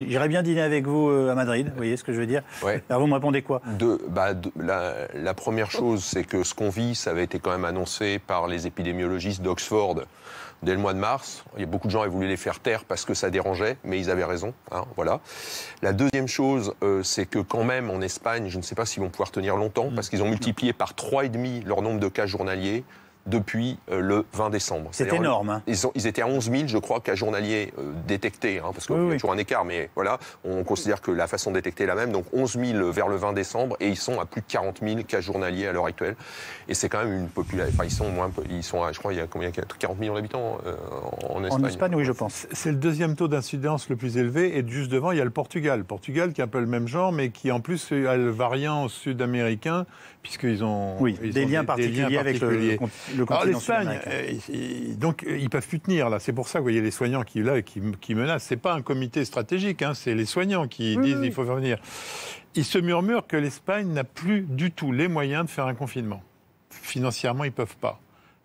J'irais bien dîner avec vous à Madrid, vous voyez ce que je veux dire. Ouais. Alors vous me répondez quoi? La première chose, c'est que ce qu'on vit, ça avait été quand même annoncé par les épidémiologistes d'Oxford dès le mois de mars. Il y a beaucoup de gens qui voulaient les faire taire parce que ça dérangeait, mais ils avaient raison. Hein, voilà. La deuxième chose, c'est que quand même en Espagne, je ne sais pas s'ils vont pouvoir tenir longtemps, parce qu'ils ont multiplié par 3,5 leur nombre de cas journaliers depuis le 20 décembre. C'est énorme. Hein. Ils étaient à 11 000, je crois, cas journaliers détectés, hein, parce qu'il y a toujours un écart, mais voilà, on considère que la façon de détecter est la même. Donc 11 000 vers le 20 décembre, et ils sont à plus de 40 000 cas journaliers à l'heure actuelle. Et c'est quand même une population... Enfin, ils sont à, je crois, il y a combien, 40 millions d'habitants en Espagne. En Espagne, oui, je pense. C'est le deuxième taux d'incidence le plus élevé, et juste devant, il y a le Portugal. Portugal qui est un peu le même genre, mais qui en plus a le variant sud-américain, puisqu'ils ont... Oui, des liens particuliers avec le Alors continent l'Espagne, donc ils peuvent plus tenir là. C'est pour ça que vous voyez les soignants qui menacent. C'est pas un comité stratégique, hein, c'est les soignants qui disent il faut venir. Il se murmure que l'Espagne n'a plus du tout les moyens de faire un confinement. Financièrement, ils peuvent pas.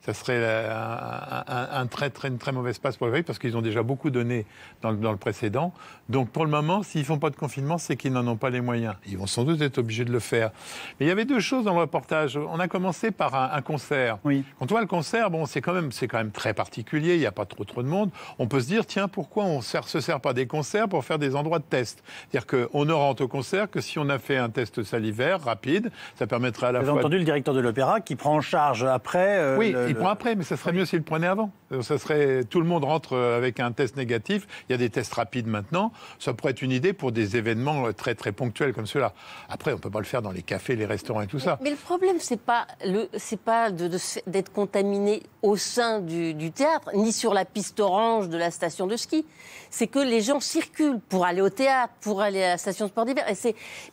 Ça serait une très mauvaise passe pour le pays parce qu'ils ont déjà beaucoup donné dans le précédent. Donc pour le moment, s'ils ne font pas de confinement, c'est qu'ils n'en ont pas les moyens. Ils vont sans doute être obligés de le faire. Mais il y avait deux choses dans le reportage. On a commencé par un concert. Oui. Quand on voit le concert, bon, c'est quand même très particulier, il n'y a pas trop de monde. On peut se dire, tiens, pourquoi on se sert pas des concerts pour faire des endroits de test? C'est-à-dire qu'on ne rentre au concert que si on a fait un test salivaire rapide, ça permettrait à la fois... Vous avez entendu le directeur de l'opéra qui prend en charge après... Oui, il prend après, mais ça serait mieux s'il le prenait avant. Ça serait, tout le monde rentre avec un test négatif. Il y a des tests rapides maintenant. Ça pourrait être une idée pour des événements très ponctuels comme ceux-là. Après, on ne peut pas le faire dans les cafés, les restaurants et tout ça. Mais le problème, c'est pas d'être contaminé au sein du théâtre, ni sur la piste orange de la station de ski. C'est que les gens circulent pour aller au théâtre, pour aller à la station de sport d'hiver.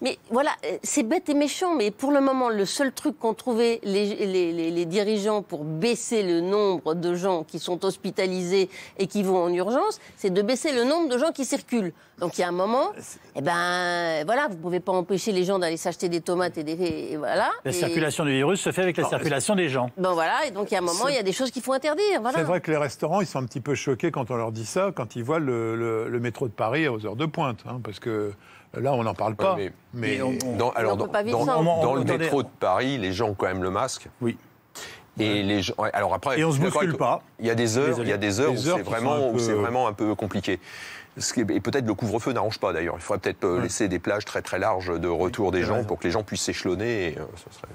Mais voilà, c'est bête et méchant. Mais pour le moment, le seul truc qu'ont trouvé les dirigeants pour baisser le nombre de gens qui sont hospitalisés et qui vont en urgence, c'est de baisser le nombre de gens qui circulent. Donc il y a un moment, voilà, vous ne pouvez pas empêcher les gens d'aller s'acheter des tomates voilà. La circulation du virus se fait avec la circulation des gens. Ben voilà, et donc il y a un moment, il y a des choses qu'il faut interdire. Voilà. C'est vrai que les restaurants, ils sont un petit peu choqués quand on leur dit ça, quand ils voient le métro de Paris aux heures de pointe, hein, parce que là, on n'en parle pas. Mais dans le métro de Paris, les gens ont quand même le masque. Oui. Et les gens, alors après, et on se bouscule pas. Il y a des heures où c'est vraiment un peu compliqué. Et peut-être le couvre-feu n'arrange pas d'ailleurs. Il faudrait peut-être laisser des plages très larges de retour des gens pour que les gens puissent s'échelonner. Et, ça serait...